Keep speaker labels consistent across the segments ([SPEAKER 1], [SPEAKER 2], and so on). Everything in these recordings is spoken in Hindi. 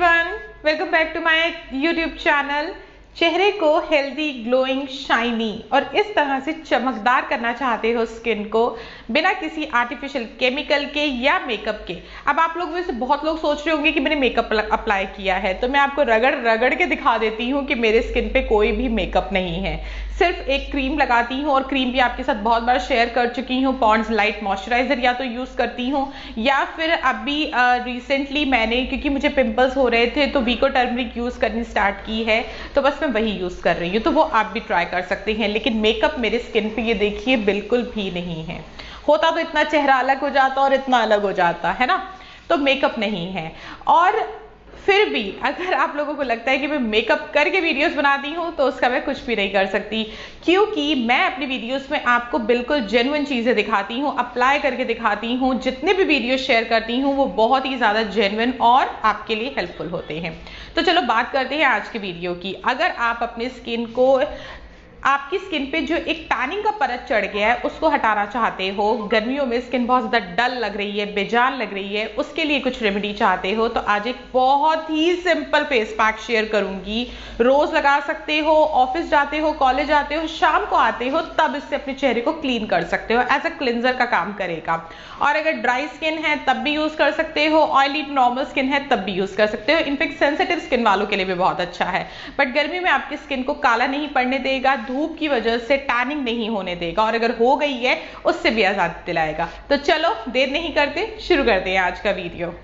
[SPEAKER 1] Everyone, welcome back to my YouTube channel. चेहरे को हेल्दी, ग्लोइंग, शाइनी और इस तरह से चमकदार करना चाहते हो स्किन को बिना किसी आर्टिफिशियल केमिकल के या मेकअप के। अब आप लोग में से बहुत लोग सोच रहे होंगे कि मैंने मेकअप अप्लाई किया है, तो मैं आपको रगड़ रगड़ के दिखा देती हूँ कि मेरे स्किन पे कोई भी मेकअप नहीं है। सिर्फ एक क्रीम लगाती हूँ और क्रीम भी आपके साथ बहुत बार शेयर कर चुकी हूँ। पॉन्ड्स लाइट मॉइस्चराइजर या तो यूज करती हूँ या फिर अभी रिसेंटली मैंने, क्योंकि मुझे पिंपल्स हो रहे थे, तो वीको टर्मरिक यूज करनी स्टार्ट की है, तो बस मैं वही यूज कर रही हूँ। तो वो आप भी ट्राई कर सकते हैं। लेकिन मेकअप मेरे स्किन पे ये देखिए बिल्कुल भी नहीं है। होता तो इतना चेहरा अलग हो जाता और इतना अलग हो जाता है ना, तो मेकअप नहीं है। और फिर भी अगर आप लोगों को लगता है कि मैं मेकअप करके वीडियोस बनाती हूँ, तो उसका मैं कुछ भी नहीं कर सकती, क्योंकि मैं अपनी वीडियोस में आपको बिल्कुल जेन्युइन चीजें दिखाती हूँ, अप्लाई करके दिखाती हूँ। जितने भी वीडियोस शेयर करती हूँ वो बहुत ही ज्यादा जेन्युइन और आपके लिए हेल्पफुल होते हैं। तो चलो बात करते हैं आज की वीडियो की। अगर आप अपनी स्किन को, आपकी स्किन पे जो एक टैनिंग का परत चढ़ गया है उसको हटाना चाहते हो, गर्मियों में स्किन बहुत ज़्यादा डल लग रही है, बेजान लग रही है, उसके लिए कुछ रेमेडी चाहते हो, तो आज एक बहुत ही सिंपल फेस पैक शेयर करूंगी। रोज लगा सकते हो, ऑफिस जाते हो, कॉलेज जाते हो, शाम को आते हो, तब इससे अपने चेहरे को क्लीन कर सकते हो। एज अ क्लिंजर का काम करेगा। और अगर ड्राई स्किन है तब भी यूज कर सकते हो, ऑयली नॉर्मल स्किन है तब भी यूज कर सकते हो। इनफेक्ट सेंसिटिव स्किन वालों के लिए भी बहुत अच्छा है। बट गर्मी में आपकी स्किन को काला नहीं पड़ने देगा, धूप की वजह से टैनिंग नहीं होने देगा, और अगर हो गई है उससे भी आजादी दिलाएगा। तो चलो देर नहीं करते, शुरू करते हैं आज का वीडियो।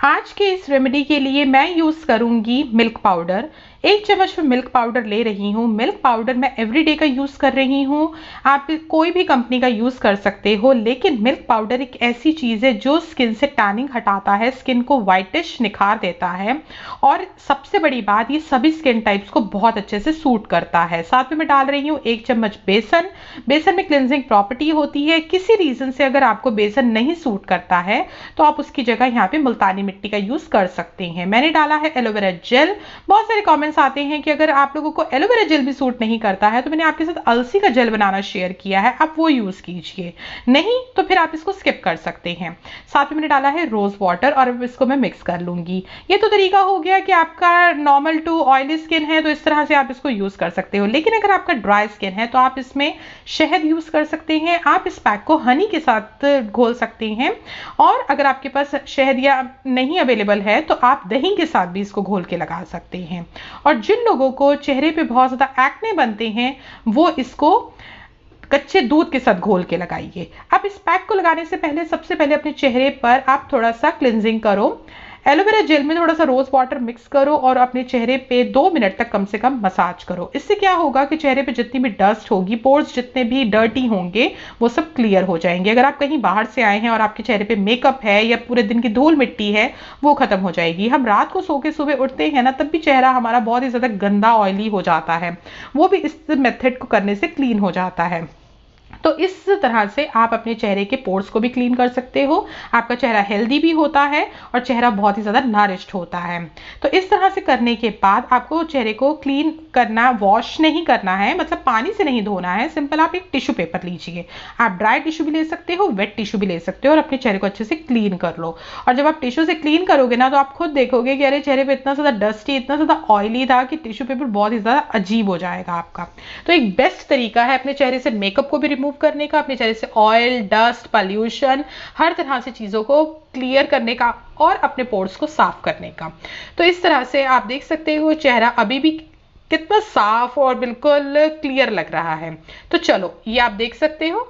[SPEAKER 1] आज के इस रेमेडी के लिए मैं यूज करूंगी मिल्क पाउडर। 1 चम्मच में मिल्क पाउडर ले रही हूँ। मिल्क पाउडर मैं एवरीडे का यूज कर रही हूँ। आप कोई भी कंपनी का यूज कर सकते हो, लेकिन मिल्क पाउडर एक ऐसी चीज है जो स्किन से टैनिंग हटाता है, स्किन को व्हाइटिश निखार देता है, और सबसे बड़ी बात, ये सभी स्किन टाइप्स को बहुत अच्छे से सूट करता है। साथ में मैं डाल रही हूँ 1 चम्मच बेसन। बेसन में क्लिनजिंग प्रॉपर्टी होती है। किसी रीजन से अगर आपको बेसन नहीं सूट करता है तो आप उसकी जगह यहाँ पे मुल्तानी मिट्टी का यूज कर सकते हैं। मैंने डाला है एलोवेरा जेल। बहुत सारे कमेंट्स आते हैं कि अगर आप लोगों को एलोवेरा जेल भी सूट नहीं करता है, तो मैंने आपके साथ अलसी का जेल बनाना शेयर किया है, आप वो यूज कीजिए। नहीं तो फिर आप इसको स्किप कर सकते हैं। साथ में मैंने डाला है रोज वाटर और अब इसको मैं मिक्स कर लूंगी। ये तो तरीका हो गया कि आपका नॉर्मल टू ऑयली स्किन है तो इस तरह से आप इसको यूज कर सकते हो। लेकिन अगर आपका ड्राई स्किन है तो आप इसमें शहद यूज कर सकते हैं। आप इस पैक को हनी के साथ घोल सकते हैं, और अगर आपके पास शहद या नहीं अवेलेबल है तो आप दही के साथ भी इसको घोल के लगा सकते हैं। और जिन लोगों को चेहरे पे बहुत ज्यादा एक्ने बनते हैं वो इसको कच्चे दूध के साथ घोल के लगाइए। अब इस पैक को लगाने से पहले सबसे पहले अपने चेहरे पर आप थोड़ा सा क्लिंजिंग करो। एलोवेरा जेल में थोड़ा सा रोज वाटर मिक्स करो और अपने चेहरे पे 2 मिनट तक कम से कम मसाज करो। इससे क्या होगा कि चेहरे पे जितनी भी डस्ट होगी, पोर्स जितने भी डर्टी होंगे, वो सब क्लियर हो जाएंगे। अगर आप कहीं बाहर से आए हैं और आपके चेहरे पे मेकअप है या पूरे दिन की धूल मिट्टी है, वो खत्म हो जाएगी। हम रात को सो के सुबह उठते हैं ना, तब भी चेहरा हमारा बहुत ही ज्यादा गंदा ऑयली हो जाता है, वो भी इस मेथड को करने से क्लीन हो जाता है। तो इस तरह से आप अपने चेहरे के पोर्स को भी क्लीन कर सकते हो। आपका चेहरा हेल्दी भी होता है और चेहरा बहुत ही ज्यादा नरिश्ड होता है। तो इस तरह से करने के बाद आपको चेहरे को क्लीन करना, वॉश नहीं करना है, मतलब पानी से नहीं धोना है। सिंपल आप एक टिश्यू पेपर लीजिए। आप ड्राई टिश्यू भी ले सकते हो, वेट टिश्यू भी ले सकते हो, और अपने चेहरे को अच्छे से क्लीन कर लो। और जब आप टिश्यू से क्लीन करोगे ना, तो आप खुद देखोगे कि अरे चेहरे पे इतना ज्यादा डस्टी, इतना ज्यादा ऑयली था कि टिश्यू पेपर बहुत ही ज्यादा अजीब हो जाएगा आपका। तो एक बेस्ट तरीका है अपने चेहरे से मेकअप को भी रिमूव करने का, अपने चेहरे से ऑयल, डस्ट, पॉल्यूशन, हर तरह से चीजों को क्लियर करने का और अपने पोर्स को साफ करने का। तो इस तरह से आप देख सकते हो चेहरा अभी भी कितना साफ और बिल्कुल क्लियर लग रहा है। तो चलो ये आप देख सकते हो।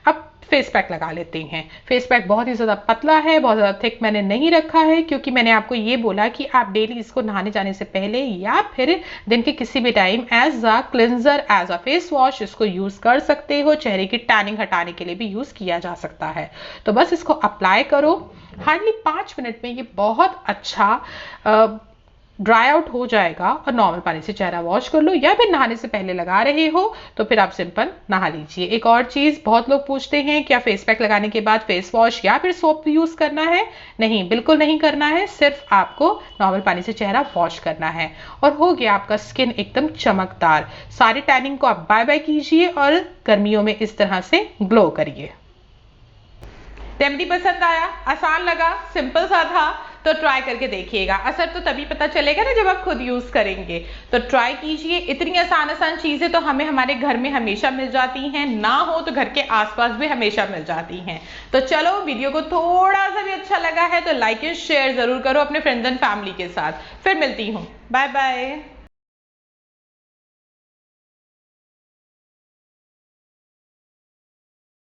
[SPEAKER 1] अब फेस पैक लगा लेते हैं। फेस पैक बहुत ही ज्यादा पतला है, बहुत ज्यादा थिक मैंने नहीं रखा है, क्योंकि मैंने आपको ये बोला कि आप डेली इसको नहाने जाने से पहले या फिर दिन के किसी भी time as a cleanser, as a face wash इसको यूज कर सकते हो। चेहरे की टैनिंग हटाने के लिए भी यूज किया जा सकता है। तो बस इसको अप्लाई करो। हार्डली 5 मिनट में ये बहुत अच्छा ड्राई आउट हो जाएगा, और नॉर्मल पानी से चेहरा वॉश कर लो, या फिर नहाने से पहले लगा रहे हो तो फिर आप सिंपल नहा लीजिए। एक और चीज, बहुत लोग पूछते हैं क्या फेस पैक लगाने के बाद फेस वॉश या फिर सोप यूज करना है? नहीं, बिल्कुल नहीं करना है। सिर्फ आपको नॉर्मल पानी से चेहरा वॉश करना है और हो गया आपका स्किन एकदम चमकदार। सारी टैनिंग को आप बाय बाय कीजिए और गर्मियों में इस तरह से ग्लो करिए। रेमेडी पसंद आया, आसान लगा, सिंपल सा था, तो ट्राई करके देखिएगा। असर तो तभी पता चलेगा ना जब आप खुद यूज करेंगे। तो ट्राई कीजिए। इतनी आसान आसान चीजें तो हमें हमारे घर में हमेशा मिल जाती हैं, ना हो तो घर के आसपास भी हमेशा मिल जाती हैं। तो चलो, वीडियो को थोड़ा सा भी अच्छा लगा है तो लाइक एंड शेयर जरूर करो अपने फ्रेंड्स एंड फैमिली के साथ। फिर मिलती हूँ, बाय बाय।